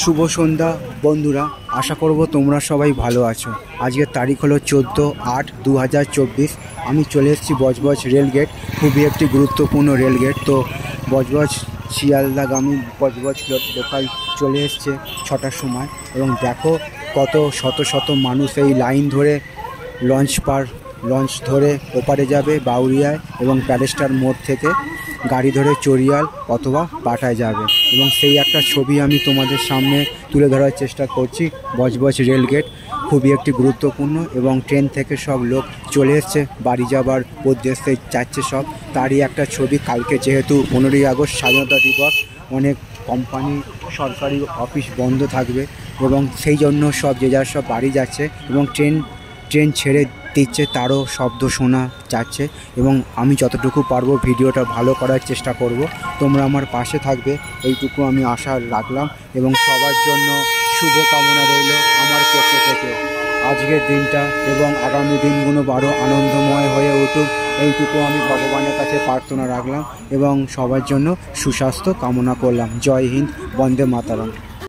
শুভ সন্ধ্যা বন্ধুরা, আশা করব তোমরা সবাই ভালো আছো। আজকের তারিখ হলো 14/8/2024। আমি চলে এসেছি বজবজ রেলগেট, খুবই একটি গুরুত্বপূর্ণ রেলগেট। তো বজবজ শিয়ালদাগামী বজবজ লোকাল চলে এসছে 6টার সময়, এবং দেখো কত শত শত মানুষ এই লাইন ধরে লঞ্চ ধরে ওপারে যাবে বাউরিয়ায়, এবং প্যালেস্টার মোড় থেকে গাড়ি ধরে চরিয়াল অথবা পাটায় যাবে। এবং সেই একটা ছবি আমি তোমাদের সামনে তুলে ধরার চেষ্টা করছি। বজবজ রেলগেট খুবই একটি গুরুত্বপূর্ণ, এবং ট্রেন থেকে সব লোক চলে এসছে, বাড়ি যাবার উদ্দেশ্যে যাচ্ছে সব। তারই একটা ছবি। কালকে যেহেতু 15ই আগস্ট স্বাধীনতা দিবস, অনেক কোম্পানি সরকারি অফিস বন্ধ থাকবে, এবং সেই জন্য সব যে যার সব বাড়ি যাচ্ছে, এবং ট্রেন ছেড়ে দিচ্ছে, তারও শব্দ শোনা যাচ্ছে। এবং আমি যতটুকু পারবো ভিডিওটা ভালো করার চেষ্টা করব। তোমরা আমার পাশে থাকবে, এইটুকু আমি আশা রাখলাম, এবং সবার জন্য শুভ কামনা রইল আমার পক্ষ থেকে। আজকের দিনটা এবং আগামী দিনগুলো আরও আনন্দময় হয়ে উঠুক, এইটুকু আমি ভগবানের কাছে প্রার্থনা রাখলাম, এবং সবার জন্য সুস্বাস্থ্য কামনা করলাম। জয় হিন্দ, বন্দে মাতরম।